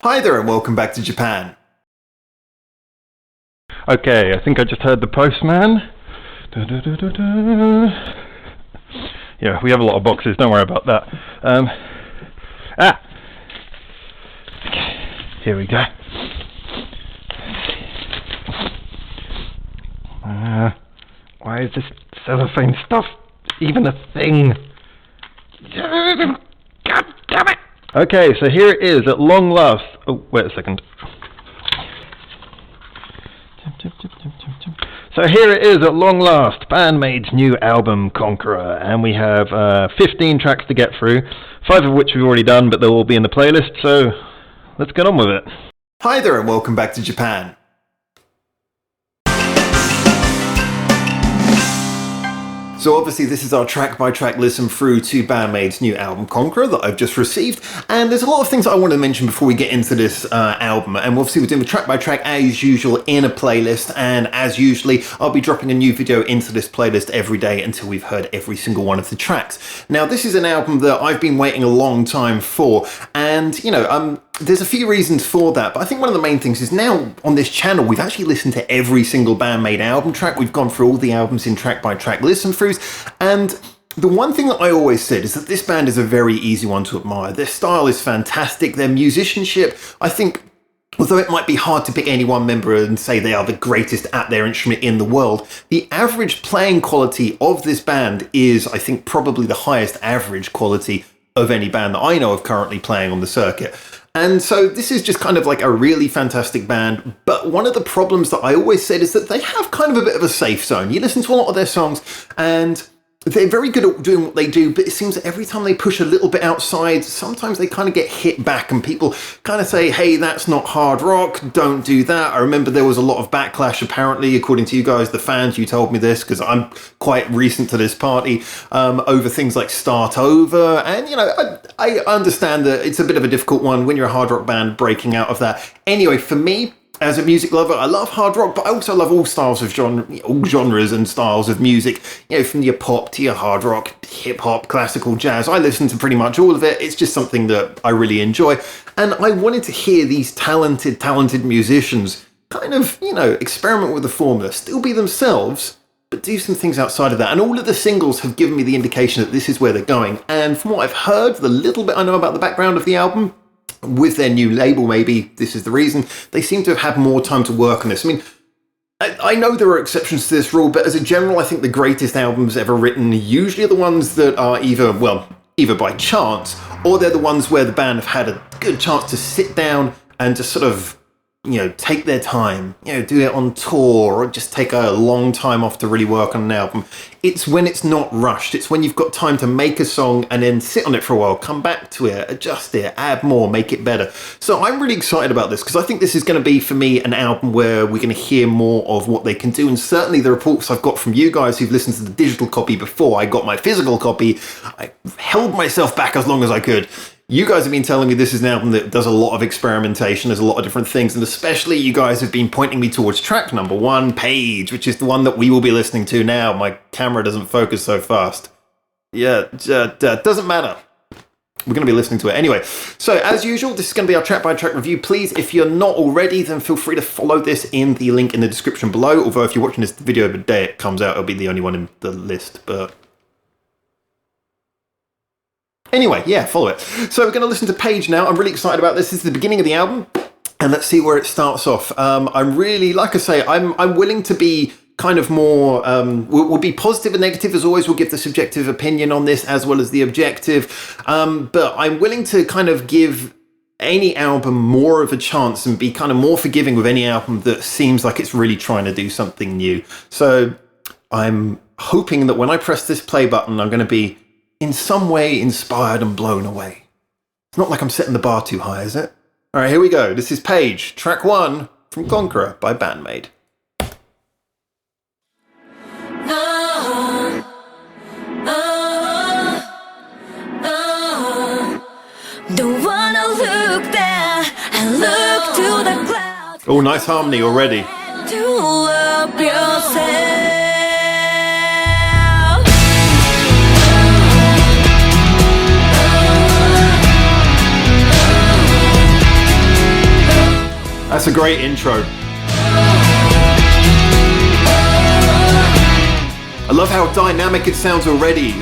Hi there and welcome back to Japan. Okay, I think I just heard the postman. Yeah, we have a lot of boxes, don't worry about that. Okay, here we go. Why is this cellophane stuff even a thing? God damn it! Okay, so here it is at long last. Oh, wait a second. So here it is at long last, BAND-MAID's new album, Conqueror, and we have 15 tracks to get through, 5 of which we've already done, but they'll all be in the playlist, so let's get on with it. Hi there and welcome back to Japan. So obviously this is our track-by-track listen through to BAND-MAID's new album Conqueror that I've just received, and there's a lot of things I want to mention before we get into this album, and obviously we're doing the track-by-track as usual in a playlist, and as usually I'll be dropping a new video into this playlist every day until we've heard every single one of the tracks. Now this is an album that I've been waiting a long time for, and you know, there's a few reasons for that, but I think one of the main things is now on this channel we've actually listened to every single BAND-MAID album track. We've gone through all the albums in track-by-track listen-throughs, and the one thing that I always said is that this band is a very easy one to admire. Their style is fantastic, their musicianship, I think, although it might be hard to pick any one member and say they are the greatest at their instrument in the world, the average playing quality of this band is, I think, probably the highest average quality of any band that I know of currently playing on the circuit. And so this is just kind of like a really fantastic band, but one of the problems that I always said is that they have kind of a bit of a safe zone. You listen to a lot of their songs and they're very good at doing what they do, but it seems that every time they push a little bit outside, sometimes they kind of get hit back and people kind of say, hey, that's not hard rock, don't do that. I remember there was a lot of backlash, apparently, according to you guys, the fans, you told me this, because I'm quite recent to this party, over things like Start Over. And, you know, I understand that it's a bit of a difficult one when you're a hard rock band breaking out of that. Anyway, for me, as a music lover, I love hard rock, but I also love all styles of all genres and styles of music. You know, from your pop to your hard rock, hip hop, classical, jazz. I listen to pretty much all of it. It's just something that I really enjoy. And I wanted to hear these talented musicians kind of, you know, experiment with the formula, still be themselves, but do some things outside of that. And all of the singles have given me the indication that this is where they're going. And from what I've heard, the little bit I know about the background of the album, with their new label, maybe this is the reason, they seem to have had more time to work on this. I mean, I know there are exceptions to this rule, but as a general, I think the greatest albums ever written usually are the ones that are either by chance, or they're the ones where the band have had a good chance to sit down and just sort of, you know, take their time, you know, do it on tour or just take a long time off to really work on an album. It's when it's not rushed. It's when you've got time to make a song and then sit on it for a while, come back to it, adjust it, add more, make it better. So I'm really excited about this because I think this is going to be, for me, an album where we're going to hear more of what they can do. And certainly the reports I've got from you guys who've listened to the digital copy before I got my physical copy, I held myself back as long as I could. You guys have been telling me this is an album that does a lot of experimentation, there's a lot of different things, and especially you guys have been pointing me towards track number 1, Page, which is the one that we will be listening to now. My camera doesn't focus so fast. Yeah, doesn't matter. We're going to be listening to it anyway. So, as usual, this is going to be our track-by-track review. Please, if you're not already, then feel free to follow this in the link in the description below, although if you're watching this video the day it comes out, it'll be the only one in the list, but anyway, yeah, follow it. So we're going to listen to Page now. I'm really excited about this. This is the beginning of the album, and let's see where it starts off. I'm really, like I say, I'm willing to be kind of more, we'll be positive and negative as always. We'll give the subjective opinion on this as well as the objective, but I'm willing to kind of give any album more of a chance and be kind of more forgiving with any album that seems like it's really trying to do something new. So I'm hoping that when I press this play button, I'm going to be in some way inspired and blown away. It's not like I'm setting the bar too high, is it? All right, here we go. This is Page, track 1 from Conqueror by BAND-MAID. Don't wanna look there and look to the clouds. Oh, nice harmony already. To love yourself. That's a great intro. I love how dynamic it sounds already.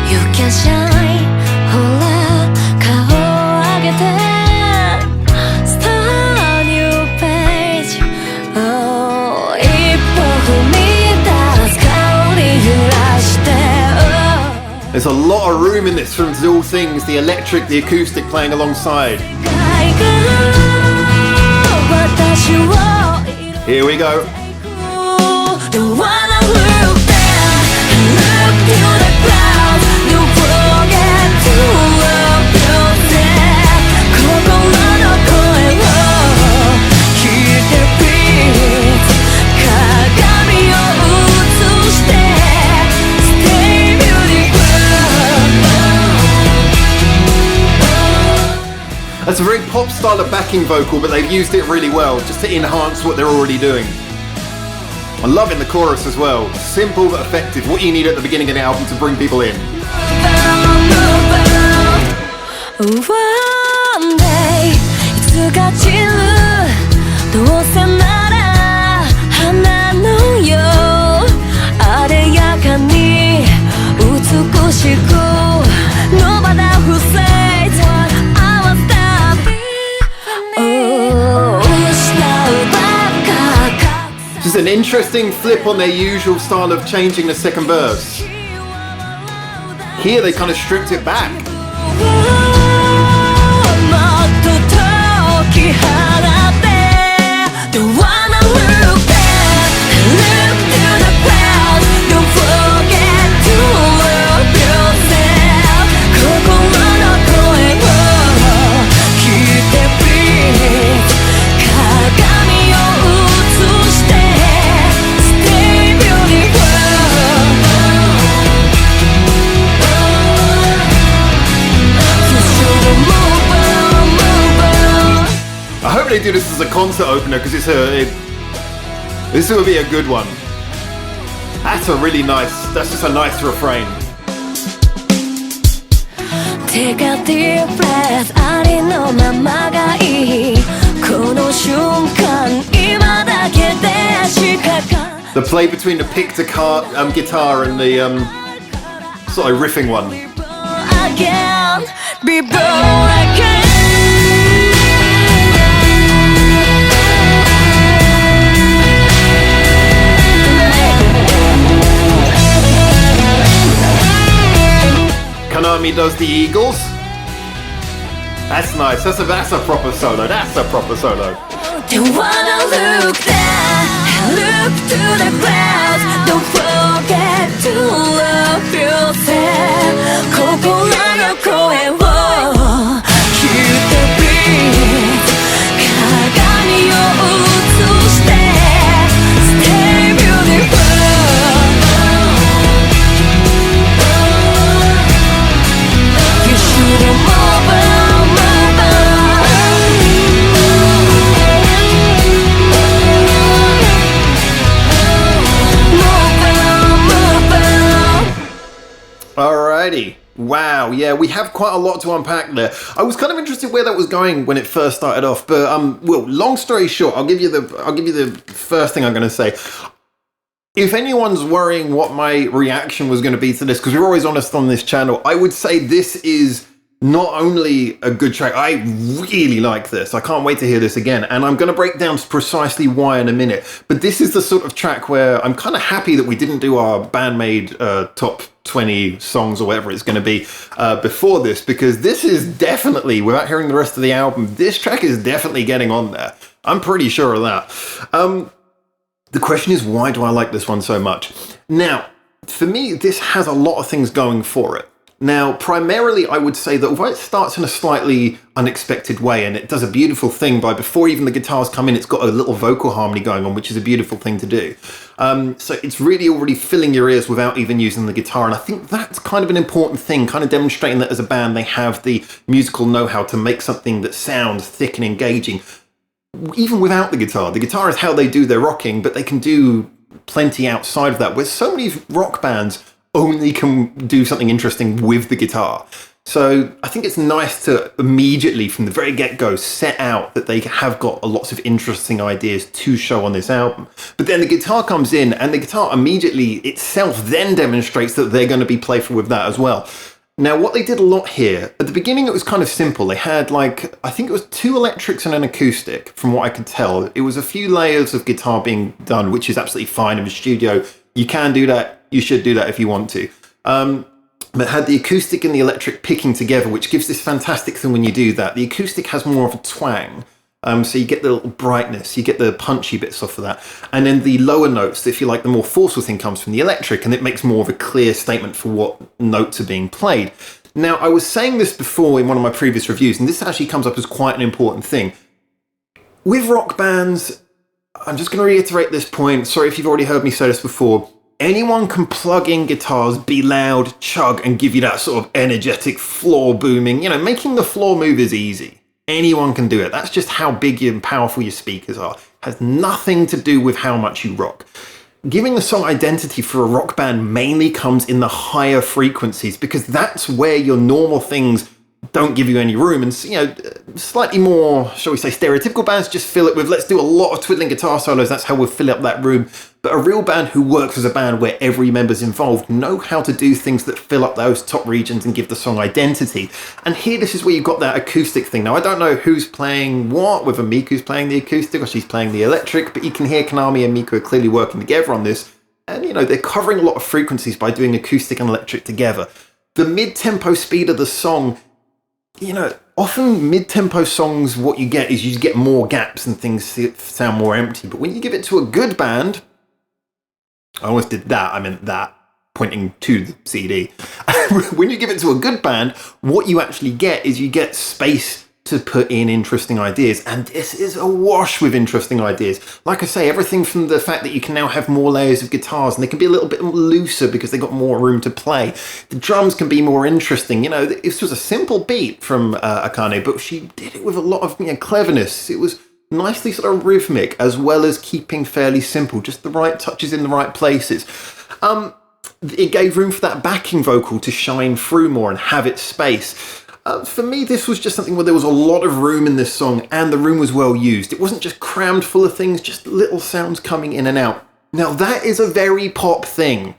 You can shine, start a new page. Oh, 一歩踏み出す香り揺らして There's a lot of room in this from all things, the electric, the acoustic playing alongside. Here we go. Don't wanna look down and look to the clouds. Don't forget to love yourself. 心の声を聞いて please. 鏡を映して Stay beautiful. That's a very pop style of backing vocal, but they've used it really well just to enhance what they're already doing. I'm loving the chorus as well. Simple but effective. What you need at the beginning of the album to bring people in. One day いつか散るどうせなら花のようあでやかに美しく No matter who says what I was stopping. Oh, Just an interesting flip on their usual style of changing the second verse. Here they kind of stripped it back. Don't wanna look back, look to the clouds. Don't forget to love yourself. 心の声を聞いて please. 鏡を映して Stay beautiful. You should move on, move on. I hope they do this as a concert opener because this will be a good one. That's just a nice refrain. Take a deep breath ありのままがいいこの瞬間今だけでしか The play between the picked guitar and the sort of riffing one. Again, be born again. Konami does the Eagles. That's nice. That's a proper solo. That's a proper solo. Don't wanna look down, look to the clouds. Don't forget to love yourself. 心の声を聞いて please. 鏡を映して Stay beautiful. You should move on, move on. Alrighty. Wow, yeah, we have quite a lot to unpack there. I was kind of interested where that was going when it first started off, but well, long story short, I'll give you the first thing I'm going to say. If anyone's worrying what my reaction was going to be to this, because we're always honest on this channel, I would say this is not only a good track, I really like this. I can't wait to hear this again. And I'm going to break down precisely why in a minute. But this is the sort of track where I'm kind of happy that we didn't do our BAND-MAID top 20 songs or whatever it's going to be before this, because this is definitely, without hearing the rest of the album, this track is definitely getting on there. I'm pretty sure of that. The question is, why do I like this one so much? Now, for me, this has a lot of things going for it. Now, primarily, I would say that although it starts in a slightly unexpected way, and it does a beautiful thing by before even the guitars come in, it's got a little vocal harmony going on, which is a beautiful thing to do. So it's really already filling your ears without even using the guitar, and I think that's kind of an important thing, kind of demonstrating that as a band, they have the musical know-how to make something that sounds thick and engaging, even without the guitar. The guitar is how they do their rocking, but they can do plenty outside of that, where so many rock bands only can do something interesting with the guitar. So I think it's nice to immediately, from the very get-go, set out that they have got lots of interesting ideas to show on this album. But then the guitar comes in, and the guitar immediately itself then demonstrates that they're going to be playful with that as well. Now, what they did a lot here, at the beginning it was kind of simple. They had, like, I think it was 2 electrics and an acoustic, from what I could tell. It was a few layers of guitar being done, which is absolutely fine in the studio. You can do that. You should do that if you want to. But had the acoustic and the electric picking together, which gives this fantastic thing when you do that. The acoustic has more of a twang, so you get the little brightness, you get the punchy bits off of that. And then the lower notes, if you like, the more forceful thing comes from the electric, and it makes more of a clear statement for what notes are being played. Now, I was saying this before in one of my previous reviews, and this actually comes up as quite an important thing. With rock bands, I'm just going to reiterate this point. Sorry if you've already heard me say this before. Anyone can plug in guitars, be loud, chug, and give you that sort of energetic floor booming. You know, making the floor move is easy. Anyone can do it. That's just how big and powerful your speakers are. It has nothing to do with how much you rock. Giving the song identity for a rock band mainly comes in the higher frequencies, because that's where your normal things don't give you any room. And, you know, slightly more, shall we say, stereotypical bands just fill it with, let's do a lot of twiddling guitar solos, that's how we'll fill up that room. But a real band who works as a band where every member's involved know how to do things that fill up those top regions and give the song identity. And here, this is where you've got that acoustic thing. Now, I don't know who's playing what, whether Miku's playing the acoustic or she's playing the electric, but you can hear Konami and Miku are clearly working together on this. And, you know, they're covering a lot of frequencies by doing acoustic and electric together. The mid-tempo speed of the song, you know, often mid-tempo songs, what you get is you get more gaps and things sound more empty. But when you give it to a good band, I almost did that, I meant that, pointing to the CD. When you give it to a good band, what you actually get is you get space to put in interesting ideas. And this is awash with interesting ideas. Like I say, everything from the fact that you can now have more layers of guitars and they can be a little bit looser because they've got more room to play. The drums can be more interesting. You know, this was a simple beat from Akane, but she did it with a lot of, you know, cleverness. It was nicely sort of rhythmic, as well as keeping fairly simple, just the right touches in the right places. It gave room for that backing vocal to shine through more and have its space. For me, this was just something where there was a lot of room in this song, and the room was well used. It wasn't just crammed full of things, just little sounds coming in and out. Now, that is a very pop thing.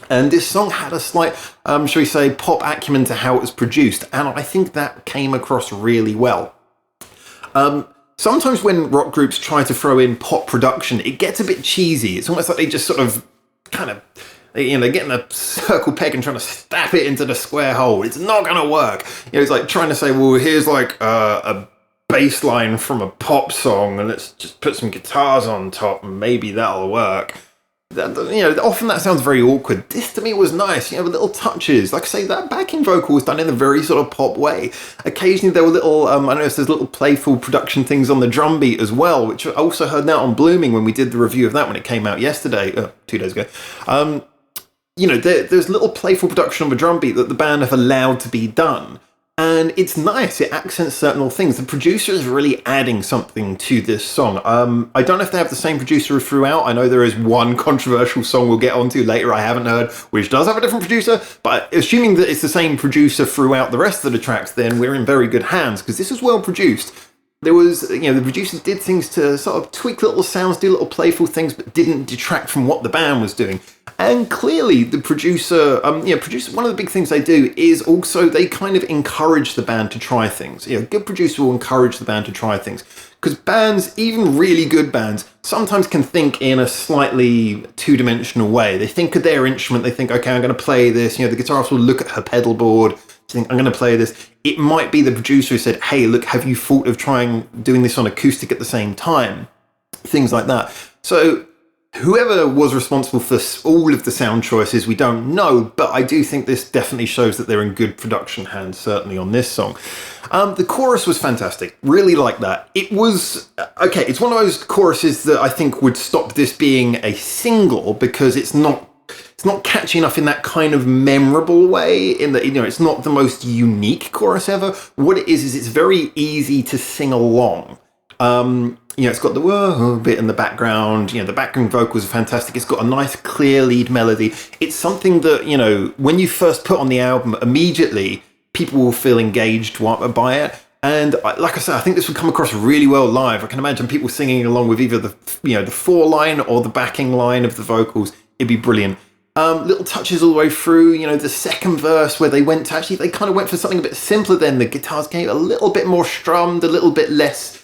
And this song had a slight, shall we say, pop acumen to how it was produced, and I think that came across really well. Sometimes when rock groups try to throw in pop production, it gets a bit cheesy. It's almost like they just sort of kind of, you know, they're getting a circle peg and trying to stab it into the square hole. It's not going to work. You know, it's like trying to say, well, here's like a bass line from a pop song and let's just put some guitars on top and maybe that'll work. You know, often that sounds very awkward. This to me was nice, you know, with little touches. Like I say, that backing vocal was done in a very sort of pop way. Occasionally there were little, I noticed there's little playful production things on the drum beat as well, which I also heard now on Blooming when we did the review of that when it came out yesterday, 2 days ago. You know, there's little playful production on the drum beat that the band have allowed to be done. And it's nice, it accents certain little things. The producer is really adding something to this song. I don't know if they have the same producer throughout. I know there is one controversial song we'll get onto later I haven't heard, which does have a different producer, but assuming that it's the same producer throughout the rest of the tracks, then we're in very good hands, because this is well produced. There was, you know, the producer did things to sort of tweak little sounds, do little playful things, but didn't detract from what the band was doing. And clearly the producer, one of the big things they do is also they kind of encourage the band to try things. You know, a good producer will encourage the band to try things. Because bands, even really good bands, sometimes can think in a slightly two-dimensional way. They think of their instrument, they think, okay, I'm going to play this. You know, the guitarist will look at her pedal board, think, I'm going to play this. It might be the producer who said, hey, look, have you thought of doing this on acoustic at the same time? Things like that. So whoever was responsible for all of the sound choices, we don't know, but I do think this definitely shows that they're in good production hands, certainly on this song. The chorus was fantastic. Really like that. It was, okay, it's one of those choruses that I think would stop this being a single because it's not catchy enough in that kind of memorable way, in that, you know, it's not the most unique chorus ever. What it is it's very easy to sing along. it's got the whoa bit in the background. The background vocals are fantastic. It's got a nice, clear lead melody. It's something that, when you first put on the album, immediately people will feel engaged by it. And like I said, I think this would come across really well live. I can imagine people singing along with either the fore line or the backing line of the vocals. It'd be brilliant. Little touches all the way through, the second verse where they kind of went for something a bit simpler then. The guitars came a little bit more strummed, a little bit less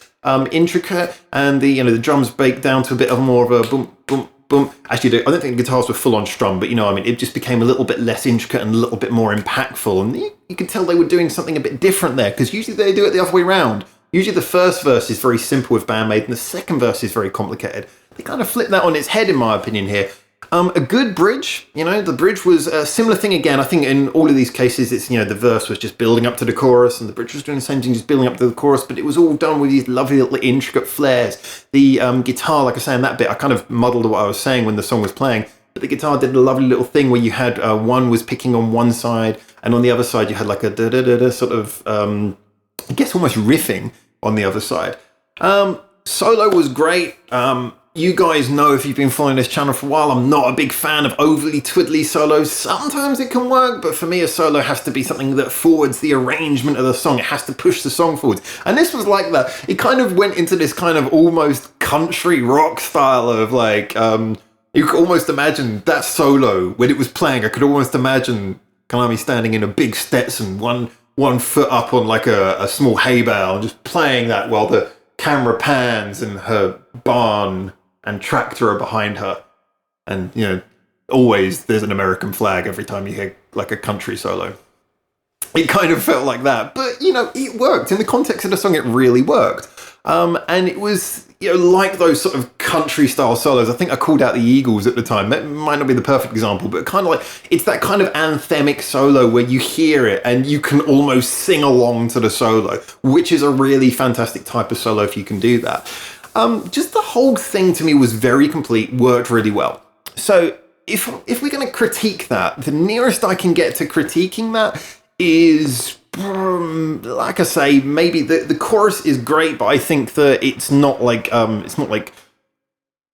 intricate, and the drums baked down to a bit of more of a boom, boom, boom. Actually, I don't think the guitars were full on strum, but it just became a little bit less intricate and a little bit more impactful. And you could tell they were doing something a bit different there, because usually they do it the other way around. Usually the first verse is very simple with BAND-MAID, and the second verse is very complicated. They kind of flipped that on its head, in my opinion, here. A good bridge, the bridge was a similar thing again. I think in all of these cases, it's, the verse was just building up to the chorus and the bridge was doing the same thing, just building up to the chorus, but it was all done with these lovely little intricate flares. The guitar, like I say, in that bit, I kind of muddled what I was saying when the song was playing, but the guitar did a lovely little thing where you had one was picking on one side, and on the other side you had like a da-da-da-da sort of, I guess almost riffing on the other side. Solo was great. You guys know, if you've been following this channel for a while, I'm not a big fan of overly twiddly solos. Sometimes it can work, but for me a solo has to be something that forwards the arrangement of the song. It has to push the song forwards. And this was like that. It kind of went into this kind of almost country rock style of you could almost imagine that solo when it was playing. I could almost imagine Kalami standing in a big Stetson, one foot up on like a small hay bale, and just playing that while the camera pans and her barn and tractor are behind her, and always there's an American flag every time you hear like a country solo. It kind of felt like that, but it worked in the context of the song. It really worked, and it was like those sort of country style solos. I think I called out the Eagles at the time. That might not be the perfect example, but kind of like it's that kind of anthemic solo where you hear it and you can almost sing along to the solo, which is a really fantastic type of solo if you can do that. Just the whole thing to me was very complete, worked really well. So if we're going to critique that, the nearest I can get to critiquing that is, like I say, maybe the chorus is great, but I think that it's not like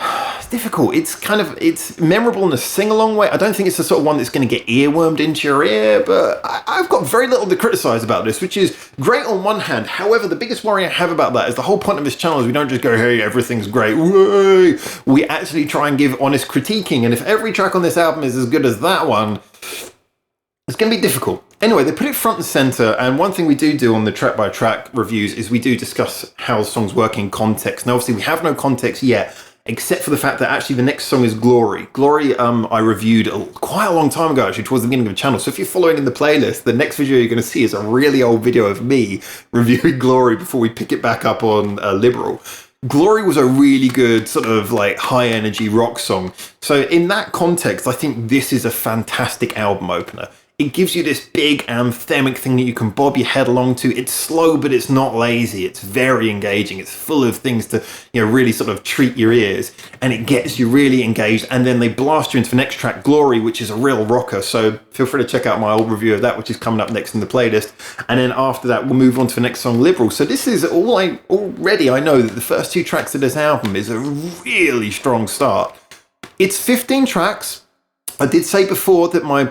it's difficult. It's memorable in a sing-along way. I don't think it's the sort of one that's going to get earwormed into your ear, but I've got very little to criticize about this, which is great on one hand. However, the biggest worry I have about that is the whole point of this channel is we don't just go, hey, everything's great. Whoa. We actually try and give honest critiquing, and if every track on this album is as good as that one, it's going to be difficult. Anyway, they put it front and center, and one thing we do on the track-by-track reviews is we do discuss how the songs work in context. Now, obviously, we have no context yet, except for the fact that actually the next song is Glory. Glory, I reviewed quite a long time ago, actually, towards the beginning of the channel. So if you're following in the playlist, the next video you're going to see is a really old video of me reviewing Glory before we pick it back up on Liberal. Glory was a really good sort of like high energy rock song. So in that context, I think this is a fantastic album opener. It gives you this big anthemic thing that you can bob your head along to. It's slow, but it's not lazy. It's very engaging. It's full of things to, really sort of treat your ears, and it gets you really engaged. And then they blast you into the next track, Glory, which is a real rocker. So feel free to check out my old review of that, which is coming up next in the playlist. And then after that, we'll move on to the next song, Liberal. So this is already I know that the first two tracks of this album is a really strong start. It's 15 tracks. I did say before that one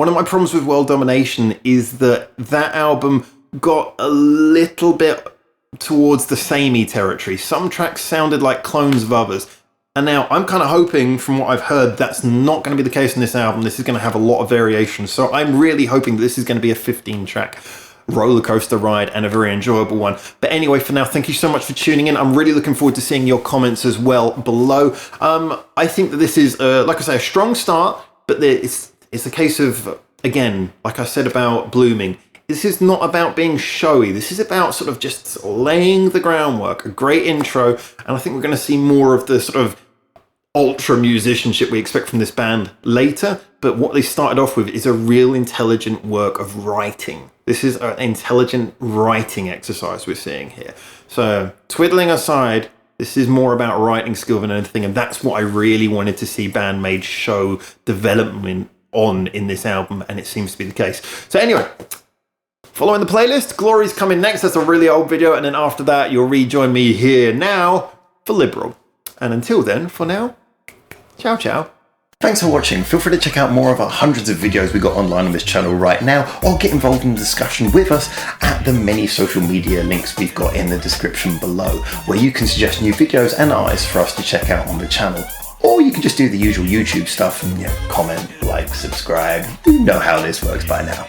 of my problems with World Domination is that album got a little bit towards the samey territory. Some tracks sounded like clones of others. And now I'm kind of hoping, from what I've heard, that's not going to be the case in this album. This is going to have a lot of variation. So I'm really hoping that this is going to be a 15-track roller coaster ride and a very enjoyable one. But anyway, for now, thank you so much for tuning in. I'm really looking forward to seeing your comments as well below. I think that this is, like I say, a strong start, but it's a case of, again, like I said about Blooming, this is not about being showy. This is about sort of just laying the groundwork, a great intro, and I think we're going to see more of the sort of ultra musicianship we expect from this band later. But what they started off with is a real intelligent work of writing. This is an intelligent writing exercise we're seeing here. So twiddling aside, this is more about writing skill than anything, and that's what I really wanted to see BAND-MAID show development on in this album, and it seems to be the case. So anyway, Following the playlist, Glory's coming next. That's a really old video. And then after that, you'll rejoin me here now for Liberal. And until then, for now, ciao, ciao. Thanks for watching. Feel free to check out more of our hundreds of videos we got online on this channel right now, or get involved in the discussion with us at the many social media links we've got in the description below, where you can suggest new videos and artists for us to check out on the channel. Or you can just do the usual YouTube stuff and comment, like, subscribe. You know how this works by now.